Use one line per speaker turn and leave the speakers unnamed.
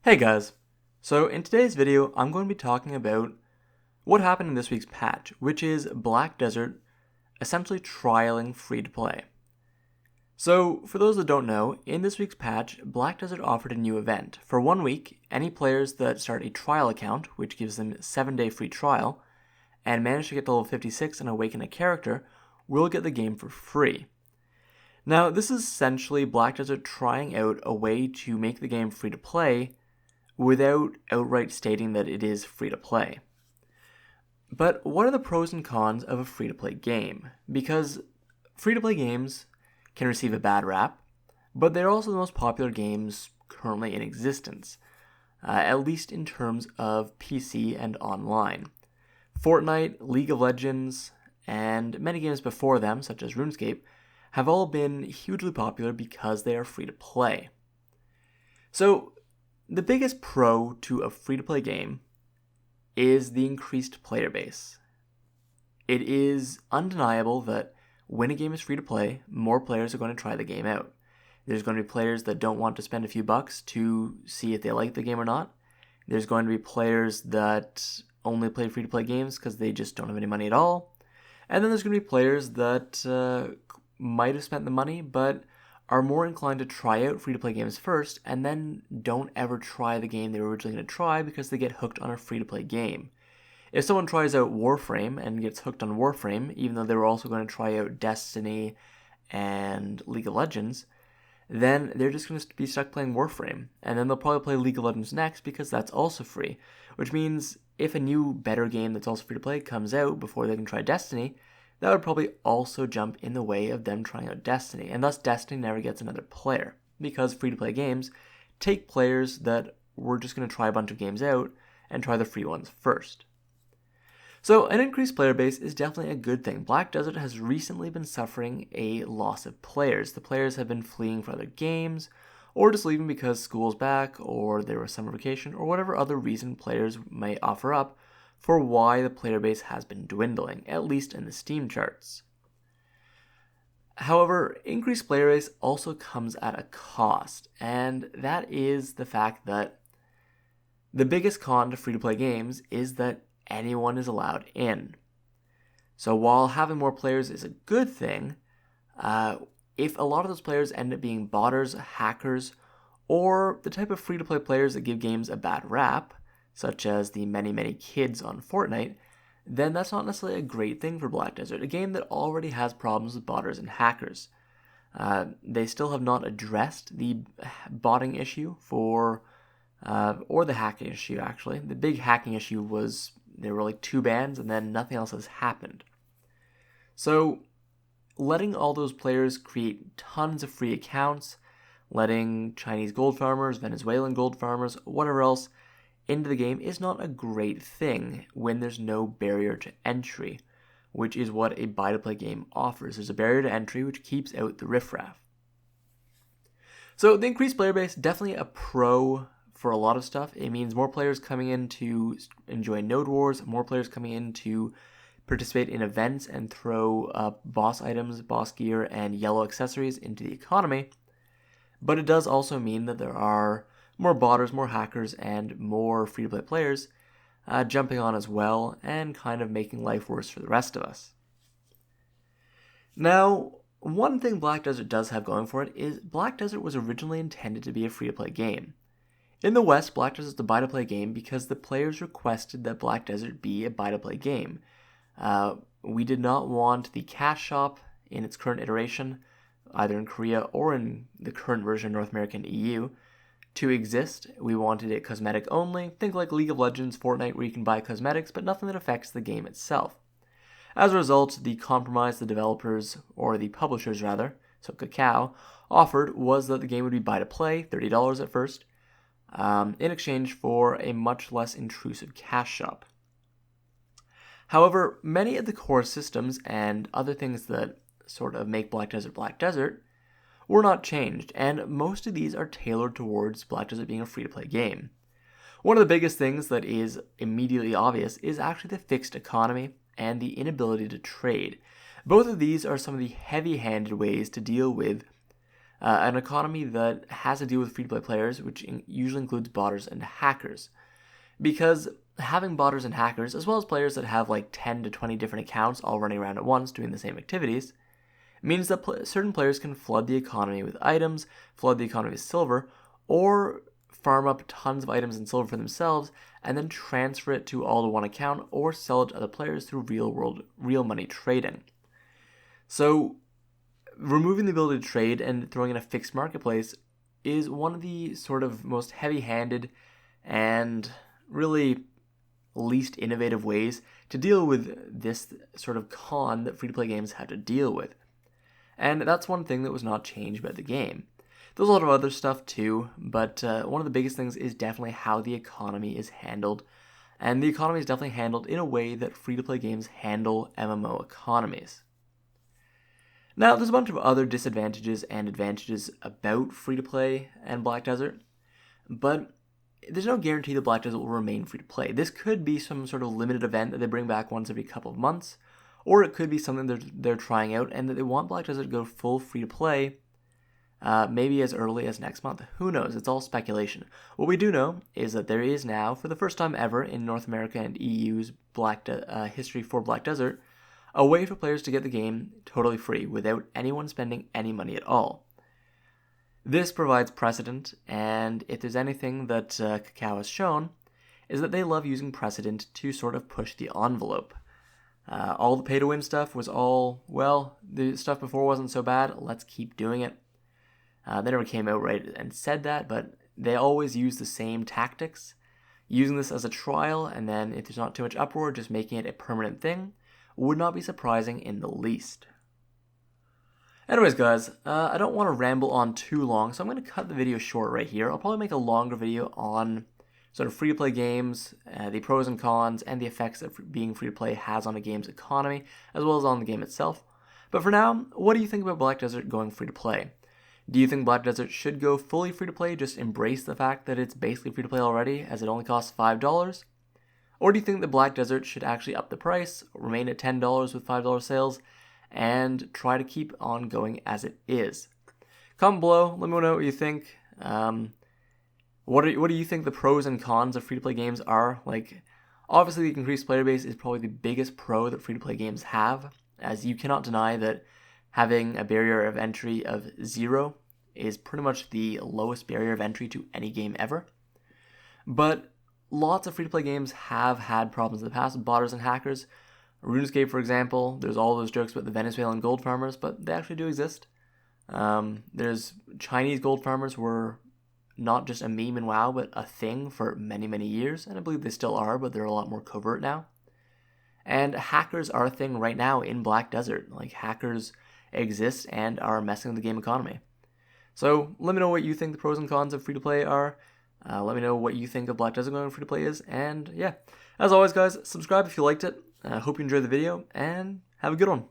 Hey guys, so in today's video I'm going to be talking about what happened in this week's patch, which is Black Desert essentially trialing free-to-play. So for those that don't know, in this week's patch, Black Desert offered a new event. For 1 week, any players that start a trial account, which gives them a 7-day free trial, and manage to get to level 56 and awaken a character, will get the game for free. Now this is essentially Black Desert trying out a way to make the game free-to-play without outright stating that it is free-to-play. But what are the pros and cons of a free-to-play game? Because free-to-play games can receive a bad rap, but they're also the most popular games currently in existence, at least in terms of PC and online. Fortnite, League of Legends, and many games before them, such as RuneScape, have all been hugely popular because they are free-to-play. So the biggest pro to a free-to-play game is the increased player base. It is undeniable that when a game is free-to-play, more players are going to try the game out. There's going to be players that don't want to spend a few bucks to see if they like the game or not. There's going to be players that only play free-to-play games because they just don't have any money at all. And then there's going to be players that might have spent the money, but are more inclined to try out free-to-play games first and then don't ever try the game they were originally going to try because they get hooked on a free-to-play game. If someone tries out Warframe and gets hooked on Warframe, even though they were also going to try out Destiny and League of Legends, then they're just going to be stuck playing Warframe. And then they'll probably play League of Legends next because that's also free. Which means if a new, better game that's also free-to-play comes out before they can try Destiny, that would probably also jump in the way of them trying out Destiny, and thus Destiny never gets another player, because free-to-play games take players that were just going to try a bunch of games out and try the free ones first. So an increased player base is definitely a good thing. Black Desert has recently been suffering a loss of players. The players have been fleeing for other games, or just leaving because school's back, or there was summer vacation, or whatever other reason players may offer up for why the player base has been dwindling, at least in the Steam charts. However, increased player base also comes at a cost, and that is the fact that the biggest con to free-to-play games is that anyone is allowed in. So while having more players is a good thing, if a lot of those players end up being botters, hackers, or the type of free-to-play players that give games a bad rap, such as the many kids on Fortnite, then that's not necessarily a great thing for Black Desert, a game that already has problems with botters and hackers. They still have not addressed the botting issue or the hacking issue, actually. The big hacking issue was there were like 2 bans and then nothing else has happened. So letting all those players create tons of free accounts, letting Chinese gold farmers, Venezuelan gold farmers, whatever else, into the game is not a great thing when there's no barrier to entry, which is what a buy-to-play game offers. There's a barrier to entry which keeps out the riffraff. So the increased player base, definitely a pro for a lot of stuff. It means more players coming in to enjoy Node Wars, more players coming in to participate in events and throw boss items, boss gear, and yellow accessories into the economy. But it does also mean that there are more botters, more hackers, and more free-to-play players jumping on as well and kind of making life worse for the rest of us. Now, one thing Black Desert does have going for it is Black Desert was originally intended to be a free-to-play game. In the West, Black Desert is a buy-to-play game because the players requested that Black Desert be a buy-to-play game. We did not want the cash shop in its current iteration, either in Korea or in the current version of North America and EU, to exist. We wanted it cosmetic only, think like League of Legends, Fortnite, where you can buy cosmetics, but nothing that affects the game itself. As a result, the compromise the developers, or the publishers rather, so Kakao, offered was that the game would be buy-to-play, $30 at first, in exchange for a much less intrusive cash shop. However, many of the core systems and other things that sort of make Black Desert were not changed, and most of these are tailored towards Black Desert being a free-to-play game. One of the biggest things that is immediately obvious is actually the fixed economy and the inability to trade. Both of these are some of the heavy-handed ways to deal with an economy that has to deal with free-to-play players, which usually includes botters and hackers. Because having botters and hackers, as well as players that have like 10 to 20 different accounts all running around at once doing the same activities, means that certain players can flood the economy with items, flood the economy with silver, or farm up tons of items and silver for themselves, and then transfer it to all to one account or sell it to other players through real money trading. So removing the ability to trade and throwing in a fixed marketplace is one of the sort of most heavy-handed and really least innovative ways to deal with this sort of con that free-to-play games have to deal with. And that's one thing that was not changed by the game. There's a lot of other stuff too, but one of the biggest things is definitely how the economy is handled. And the economy is definitely handled in a way that free-to-play games handle MMO economies. Now, there's a bunch of other disadvantages and advantages about free-to-play and Black Desert, but there's no guarantee that Black Desert will remain free-to-play. This could be some sort of limited event that they bring back once every couple of months, or it could be something they're trying out and that they want Black Desert to go full free-to-play maybe as early as next month. Who knows? It's all speculation. What we do know is that there is now, for the first time ever in North America and EU's history for Black Desert, a way for players to get the game totally free without anyone spending any money at all. This provides precedent, and if there's anything that Kakao has shown, is that they love using precedent to sort of push the envelope. All the pay-to-win stuff was all, well, the stuff before wasn't so bad, let's keep doing it. They never came out right and said that, but they always use the same tactics, using this as a trial, and then if there's not too much uproar, just making it a permanent thing, would not be surprising in the least. Anyways, guys, I don't want to ramble on too long, so I'm going to cut the video short right here. I'll probably make a longer video on sort of free-to-play games, the pros and cons, and the effects that being free-to-play has on a game's economy, as well as on the game itself. But for now, what do you think about Black Desert going free-to-play? Do you think Black Desert should go fully free-to-play, just embrace the fact that it's basically free-to-play already, as it only costs $5? Or do you think that Black Desert should actually up the price, remain at $10 with $5 sales, and try to keep on going as it is? Comment below, let me know what you think. What do you think the pros and cons of free-to-play games are? Like, obviously the increased player base is probably the biggest pro that free-to-play games have, as you cannot deny that having a barrier of entry of 0 is pretty much the lowest barrier of entry to any game ever. But lots of free-to-play games have had problems in the past, botters and hackers. RuneScape, for example, there's all those jokes about the Venezuelan gold farmers, but they actually do exist. There's Chinese gold farmers were not just a meme in WoW, but a thing for many, many years, and I believe they still are, but they're a lot more covert now. And hackers are a thing right now in Black Desert. Like, hackers exist and are messing with the game economy. So let me know what you think the pros and cons of free-to-play are. Let me know what you think of Black Desert going free-to-play is, and yeah. As always, guys, subscribe if you liked it. I hope you enjoyed the video, and have a good one.